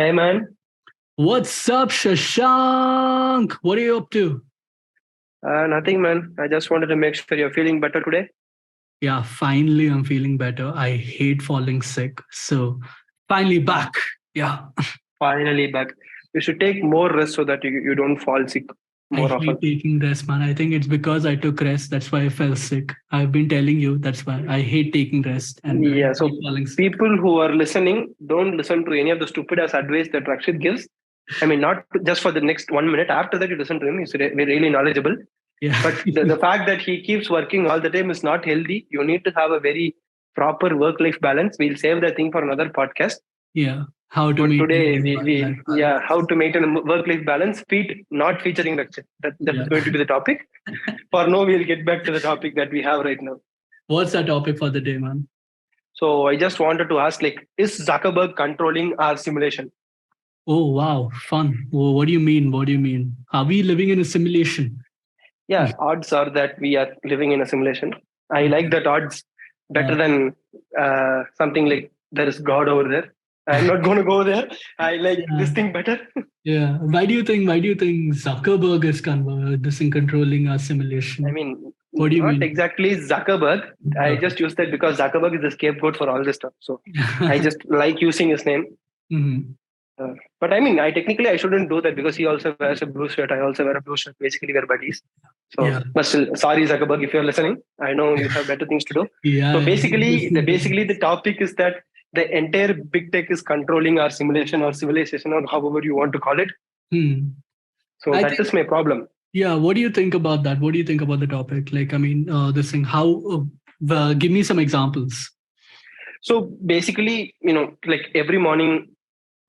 Hey man, What's up, Shashank? What are you up to? nothing man. I just wanted to make sure you're feeling better today. Yeah, finally, I'm feeling better. I hate falling sick. So, finally back. Yeah, Finally back. You should take more rest so that you don't fall sick I more hate often. taking rest, man. I think it's because I took rest. That's why I fell sick. I've been telling you that's why I hate taking rest and I Yeah, hate so falling sick. people who are listening, don't listen to any of the stupid ass advice that Rakshit gives. I mean, not just for the next 1 minute. After that, you listen to him. He's really knowledgeable. Yeah, But the fact that he keeps working all the time is not healthy. You need to have a very proper work life balance. We'll save that thing for another podcast. yeah. How to But maintain today, work-life yeah, how balance. to maintain a work-life balance, not featuring Rakshit. That's Yeah. going to be the topic. For now, we'll get back to the topic that we have right now. What's our topic for the day, man? So I just wanted to ask, like, is Zuckerberg controlling our simulation? Oh, wow. Fun. What do you mean? What do you mean? Are we living in a simulation? Yeah, odds are that we are living in a simulation. I like that odds better Yeah. than something like there is God over there. I'm not going to go there. I like Yeah. this thing better. Yeah. Why do you think Zuckerberg is this in controlling our I simulation? mean, What do you not mean? exactly Zuckerberg. I Okay. just use that because Zuckerberg is the scapegoat for all this stuff. So I just like using his name. Mhm. But I mean, I shouldn't do that because he also wears a blue shirt. I also wear a blue shirt. Basically, we're buddies. So, Yeah. but still, sorry, Zuckerberg, if you're listening. I know you have better things to do. Yeah. So Yeah. He's basically, listening to basically the this. topic is that the entire big tech is controlling our simulation or civilization or however you want to call it. Hmm. So I that think. is my problem. Yeah. What do you think about that? What do you think about the topic? Like, I mean, this thing. How? Give me some examples. So basically, like every morning,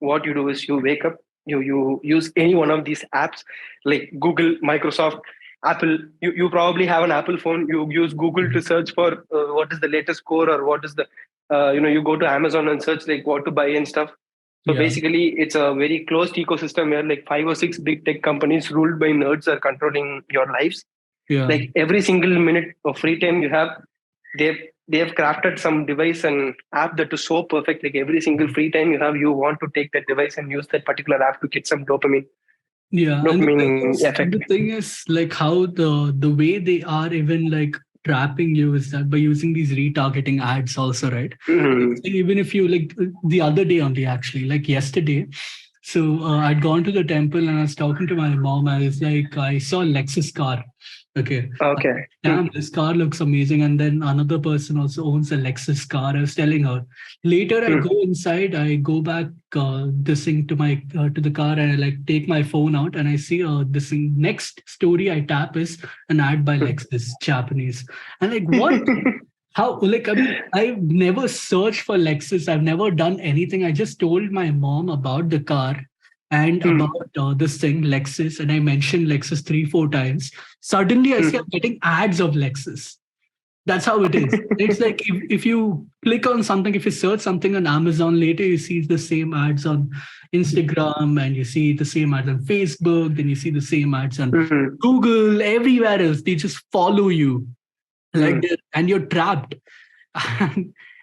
what you do is you wake up, you use any one of these apps like Google, Microsoft, Apple. You probably have an Apple phone. You use Google to search for what is the latest score or what is the you go to Amazon and search like what to buy and stuff. So Yeah. basically, it's a very closed ecosystem where like five or six big tech companies ruled by nerds are controlling your lives. Yeah. Like every single minute of free time you have, they've they've crafted some device and app that is so perfect. Like every single free time you have, you want to take that device and use that particular app to get some Yeah, and dopamine effect. the thing is like how the way they are even like trapping you is that by using these retargeting ads also, right? Mhm. So even if you like the other day only actually, like yesterday, so I'd gone to the temple and I was talking to my mom. I was like, I saw a Lexus car. Okay. Okay. Damn, this car looks amazing. And then another person also owns a Lexus car. I was telling her. Later, I go Hmm. inside. I go back this thing to my to the car, and I like take my phone out, and I see this thing. Next story I tap is an ad by Lexus, Japanese. And like, what? How? Like, I mean, I've never searched for Lexus. I've never done anything. I just told my mom about the car and Hmm. about this thing, Lexus, and I mentioned Lexus 3, 4 times. Suddenly, I see I'm Hmm. getting ads of Lexus. That's how it is. It's like if you click on something, if you search something on Amazon, later you see the same ads on Instagram and you see the same ads on Facebook, then you see the same ads on Hmm. Google, everywhere else. They just follow you like Hmm. that, and you're trapped.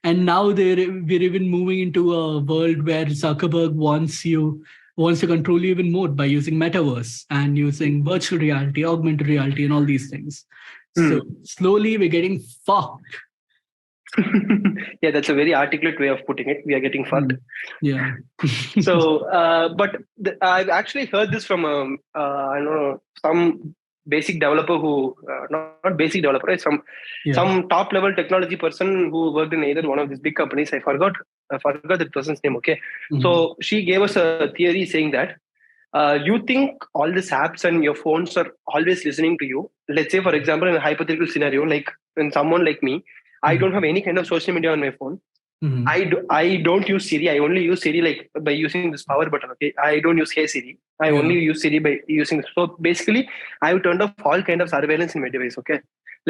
And now we're even moving into a world where Zuckerberg wants to control you even more by using metaverse and using virtual reality, augmented reality, and all these things. So Hmm. slowly we're getting fucked. Yeah, that's a very articulate way of putting it. We are getting fucked. Mm. Yeah. So, but I've actually heard this from I don't know, some basic developer who not basic developer, right? Some Yeah. top level technology person who worked in either one of these big companies. I forgot the person's name. Okay, Mhm. so she gave us a theory saying that you think all these apps and your phones are always listening to you. Let's say, for example, in a hypothetical scenario, like when someone like me, I don't Mhm. have any kind of social media on my phone. Mhm. I don't use Siri. I only use Siri like by using this power button. Okay, I don't use Hey Siri. I only Yeah. use Siri by using. So basically, I've turned off all kind of surveillance in my device. Okay,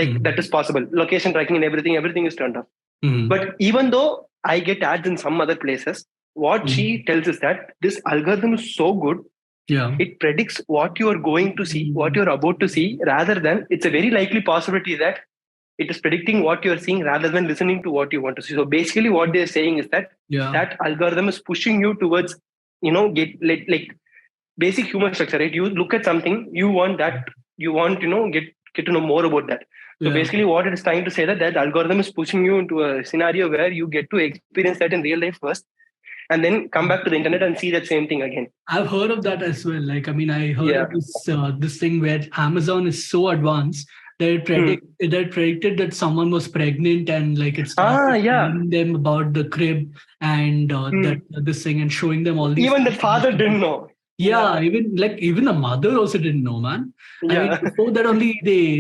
like that Mhm. is possible. Location tracking and everything is turned off. Mhm. But even though I get ads in some other places, what she Mhm. tells is that this algorithm is so good. Yeah. It predicts what you are going to see, what you are about to see, rather than it's a very likely possibility that it is predicting what you're seeing rather than listening to what you want to see. So basically what they're saying is that Yeah. that algorithm is pushing you towards get like basic human structure, right? You look at something, you want that, you want get to know more about that. So Yeah. basically what it is trying to say, that algorithm is pushing you into a scenario where you get to experience that in real life first, and then come back to the internet and see that same thing again. I've heard of that as well. Like, I mean, I heard Yeah. of this thing where Amazon is so advanced that Hmm. it predicted that someone was pregnant, and like it started Yeah. telling them about the crib and that Hmm. this thing, and showing them all these Even the things. father didn't know. Yeah, Yeah. even the mother also didn't know, man. I mean, Yeah. before that only they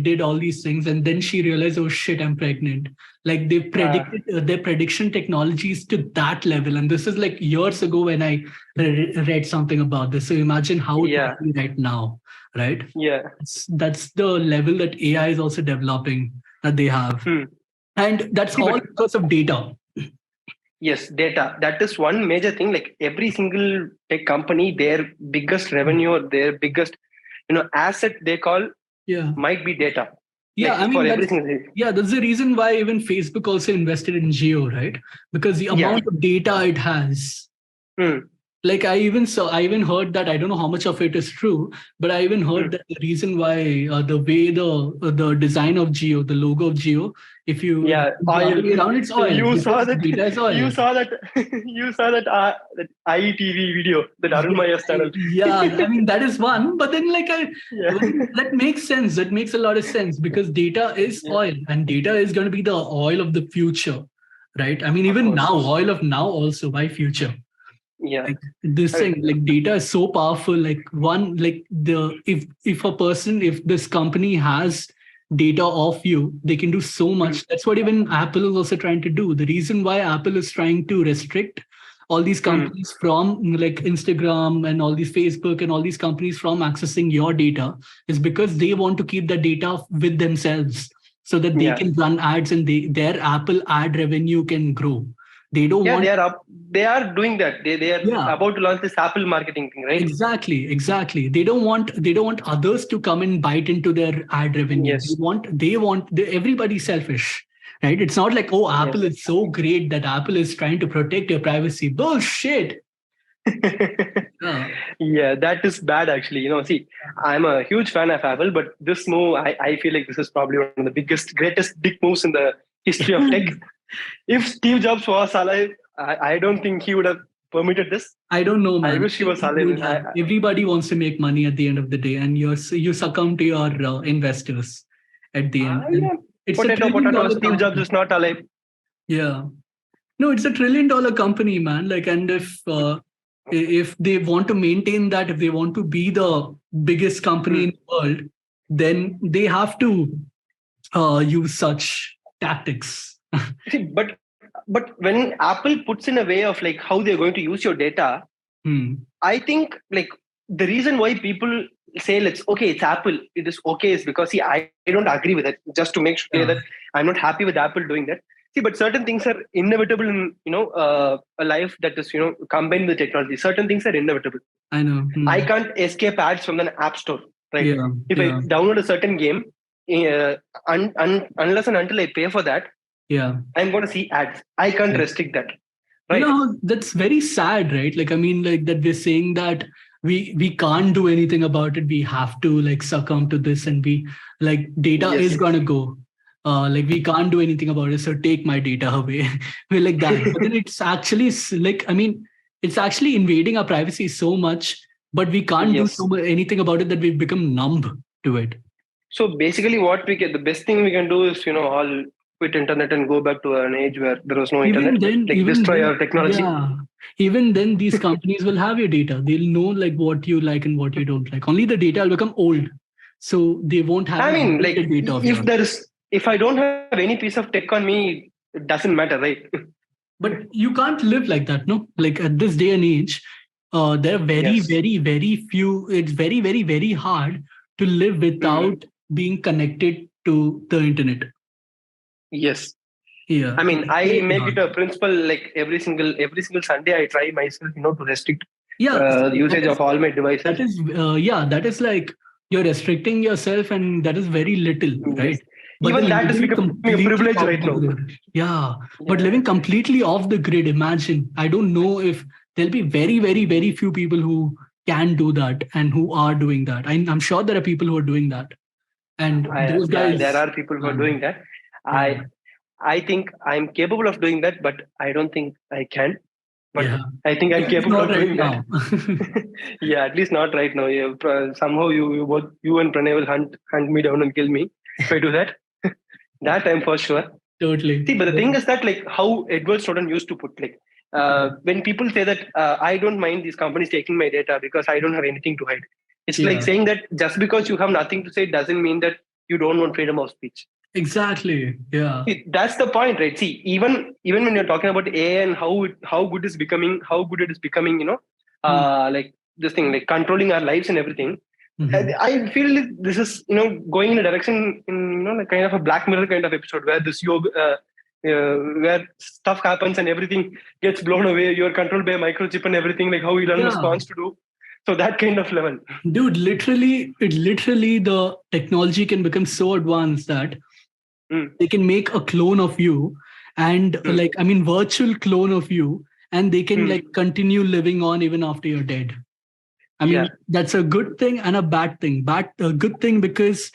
did all these things, and then she realized, oh shit, I'm pregnant. Like they uh, predicted their prediction technologies to that level, and this is like years ago when I read something about this. So imagine how it yeah. must be right now, right? Yeah. That's the level that AI is also developing that they have, Hmm. and that's See, but all because of data. yes, data. That is one major thing. Like every single tech company, their biggest revenue or their biggest, asset they call Yeah. might be data. Yeah, I Like for mean every that's single thing. yeah, that's the reason why even Facebook also invested in Geo, right? Because the Yeah. amount of data it has. Hmm. Like I even heard that I don't know how much of it is true, but I even heard Hmm. that the reason why the way the design of Geo, the logo of Geo, if Yeah. the other Oil. way around, it's oil You saw because that. data is You oil. saw that. You saw that IETV video, that Yeah, Arunmaya's channel. yeah, I mean that is one, but then Yeah. that makes sense. That makes a lot of sense because data is Yeah. oil, and data is going to be the oil of the future, right? I mean, Of even now, course. oil of now also by future. Yeah. Like this I thing, mean, like data is so powerful. Like one, like the if a person, if this company has data of you, they can do so hmm. much. That's what even Apple is also trying to do. The reason why Apple is trying to restrict all these Hmm. companies from like Instagram and all these Facebook and all these companies from accessing your data is because they want to keep the data with themselves so that they Yeah. can run ads and their Apple ad revenue can grow. They don't Yeah, want. they are up. They are doing that. They are Yeah, about to launch this Apple marketing thing, right? exactly. They don't want others to come and bite into their ad revenue. Yes. Everybody's selfish, right? It's not like, oh, Apple Yes. is so great that Apple is trying to protect your privacy. Bullshit. Yeah, Yeah, that is bad actually. See, I'm a huge fan of Apple, but this move, I feel like this is probably one of the biggest, greatest dick moves in the history of tech. If Steve Jobs was alive, I don't think he would have permitted this. I don't know, I man. wish he was alive. Yeah, everybody wants to make money at the end of the day, and you succumb to your investors at the end. And Yeah, it's a potato, trillion potato. dollar Steve Jobs company. is not alive. Yeah. No, it's a trillion-dollar company, man. Like, and if they want to maintain that, if they want to be the biggest company Hmm. in the world, then they have to use such tactics. See, but when Apple puts in a way of like how they're going to use your data, Hmm. I think like the reason why people say let's okay, it's Apple, it is okay is because see, I don't agree with it. Just to make sure clear that Yeah, I'm not happy with Apple doing that. See, but certain things are inevitable in a life that is combined with technology. Certain things are inevitable. I know. I Hmm. can't escape ads from the app store, right? Yeah, If I yeah, download a certain game, unless and until I pay for that, yeah. I'm going to see ads. I can't Yeah. restrict that, You right? know, that's very sad, right? Like, I mean, like that we're saying that we can't do anything about it. We have to like succumb to this, and we like data Yes. is gonna go. Like we can't do anything about it, so take my data away. We're like that, but then it's actually like I mean, it's actually invading our privacy so much, but we can't do Yes. anything about it that we've become numb to it. So basically, what we get, the best thing we can do is, all quit internet and go back to an age where there was no internet, like Even destroy then, our technology. yeah, even then, these companies will have your data. They'll know like what you like and what you don't like. Only the data will become old, so they won't have I any mean, like, updated data of yours. if I don't have any piece of tech on me, it doesn't matter, right? But you can't live like that, no? Like at this day and age, there are Yes. very few. It's very hard to live Hmm. without being connected to the internet. Yes. Yeah, I mean, it's I very make it hard. a principle. Like every single Sunday, I try myself, to restrict Yeah, the see, usage of all my devices. that is like you're restricting yourself, and that is very little, Yes. right? But Even then that is living becoming a completely privilege off right the now. grid. Yeah, but Yeah. living completely off the grid, imagine. I don't know if there'll be very, very, very few people who can do that and who are doing that. I'm sure there are people who are doing that. And those Yeah, there guys, are people who are man, doing that. yeah, I think I'm capable of doing that, but I don't think I can. But yeah. I think I'm At least capable not of right doing that. now. Yeah, at least not right now. Somehow you both you and Pranay will hunt me down and kill me if I do that. That I'm for sure. Totally. See, but the Yeah. thing is that like how Edward Snowden used to put like when people say that I don't mind these companies taking my data because I don't have anything to hide. It's like Yeah. saying that just because you have nothing to say doesn't mean that you don't want freedom of speech. Exactly. Yeah. See, that's the point, right? See, even when you're talking about AI and how good is becoming, how good it is becoming, Hmm. like this thing, like controlling our lives and everything. Mhm. I feel like this is going in a direction in like kind of a Black Mirror kind of episode where this yoga, where stuff happens and everything gets blown away. You're controlled by a microchip and everything, like how Elon Musk Yeah. wants to do. So that kind of level. Dude, literally the technology can become so advanced that Mm, they can make a clone of you and mm, virtual clone of you, and they can mm. like continue living on even after you're dead. I mean, Yeah. that's a good thing and a bad thing. A good thing because,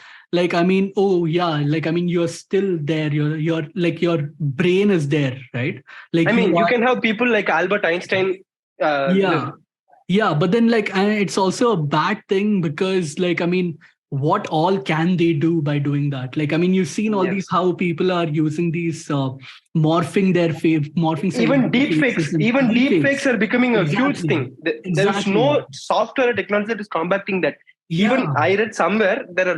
oh yeah, you're still there. Your brain is there, right? I Like you mean, you are, can have people like Albert Einstein live. yeah, yeah. But then, it's also a bad thing because, what all can they do by doing that? You've seen all these Yes. how people are using these morphing their face, morphing Even celebrity deepfakes, faces and even deepfakes deepfakes. are becoming a huge Exactly, thing. There is exactly. no software or technology that is combating that. Even Yeah, I read somewhere there are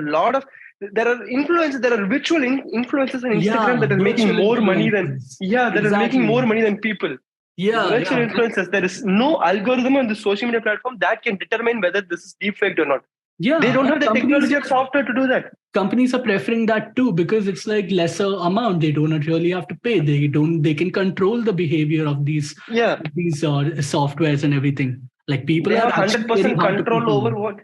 influencers, there are virtual influencers on Instagram yeah. that are making Virtual more money than influencers. that are making Exactly. more money than people. Yeah, Virtual yeah. influencers. There is no algorithm on the social media platform that can determine whether this is deepfaked or not. They Yeah, don't have and the technology or software to do that. companies are preferring that too because it's like lesser amount. They don't really have to pay. They can control the behavior of Yeah, these softwares and everything. Like they people have are actually very 100% hard to control control. over what.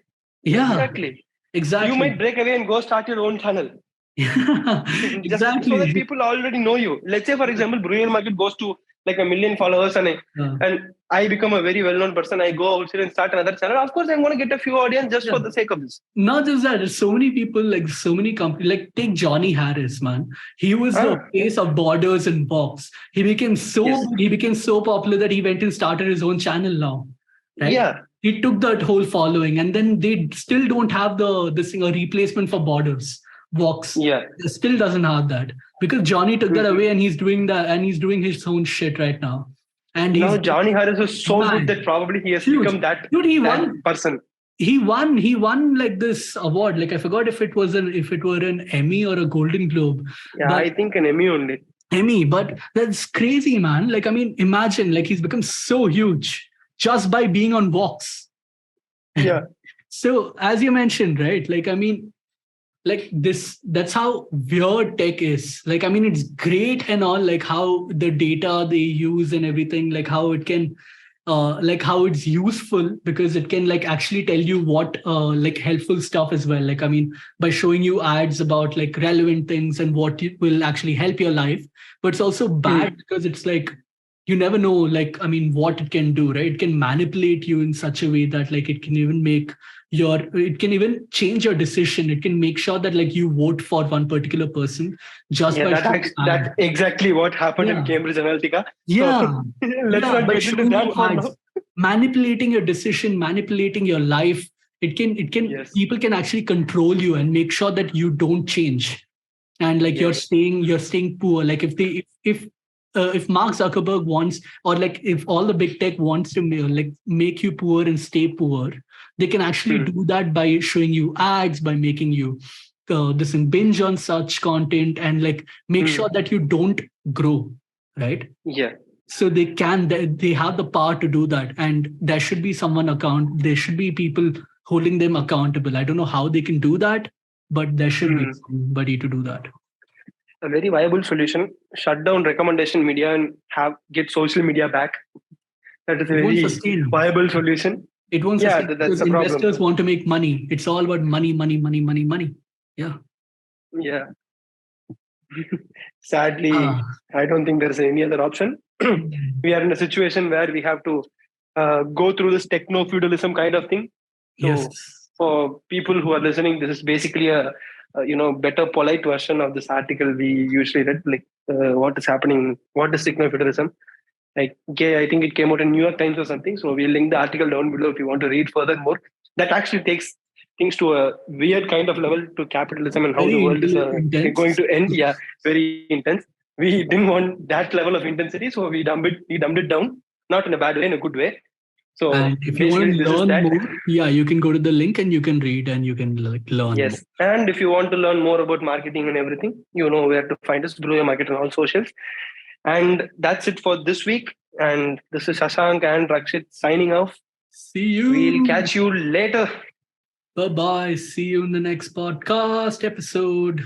Yeah, Exactly. You exactly. might break away and go start your own channel. Just so that Exactly. people already know you. Let's say, for example, Brew Your Market goes to like 1 million followers, Yeah. and I become a very well-known person. I go outside and start another channel. Of course, I'm going to get a few audience just Yeah. for the sake of this. Not just that, there's so many people, like so many companies, like take Johnny Harris, man. He was the Ah, face of Borders and Box. yes, He became so popular that he went and started his own channel now. Right? yeah. He took that whole following, and then they still don't have this thing, a replacement for Borders. Vox Yeah. still doesn't have that because Johnny took that Mm. away and he's doing that and he's doing his own shit right now. And Now he's Johnny Harris is so good man, that probably he has huge. become that Dude, that person. he won like this award. Like I forgot if it were an Emmy or a Golden Globe, Yeah, but I think an Emmy only. Emmy. But that's crazy, man. Imagine like he's become so huge just by being on Vox. Yeah. So as you mentioned, right? Like this, that's how weird tech is. It's great and all, like how the data they use and everything, like how it can like how it's useful because it can like actually tell you what like helpful stuff as well, by showing you ads about like relevant things and what it will actually help your life. But it's also bad Mm. because it's like you never know, what it can do, right? It can manipulate you in such a way that like it can even change your decision. It can make sure that like you vote for one particular person just Yeah, by showing that's ads. exactly what happened in Yeah, Cambridge Analytica. So yeah, let's yeah. not By get into showing you that for ads, now. manipulating your decision, manipulating your life. Yes. People can actually control you and make sure that you don't change. And like Yes. you're staying poor. Like if Mark Zuckerberg wants, or like if all the big tech wants to make you poor and stay poor, they can actually Hmm. do that by showing you ads, by making you this and binge on such content and like make Hmm. sure that you don't grow, right? Yeah. So they have the power to do that, and there should be there should be people holding them accountable. I don't know how they can do that, but there should be Hmm. somebody to do that. A very viable solution. Shut down recommendation media and have get social media back. That is a It won't very sustain. viable solution. It won't Yeah, sustain that's because the problem. investors want to make money. It's all about money, money, money, money, money. Yeah. Yeah. Sadly, Ah. I don't think there's any other option. We are in a situation where we have to go through this techno feudalism kind of thing. Yes. So for people who are listening, this is basically a better polite version of this article we usually read, like what is happening, what is techno feudalism. Like, okay, I think it came out in New York Times or something. So we'll link the article down below if you want to read further more. That actually takes things to a weird kind of level to capitalism and how the Very world is going intense. to end. Yeah, very intense. We didn't want that level of intensity, so we dumbed it down, not in a bad way, in a good way. So And if you want basically, to this is learn that. more, yeah, you can go to the link and you can read and you can like learn more. Yes. And if you want to learn more about marketing and everything, you know where to find us, Brew Your Market on all socials. And that's it for this week. And this is Shashank and Rakshit signing off. See We'll you. catch you later. Bye bye. See you in the next podcast episode.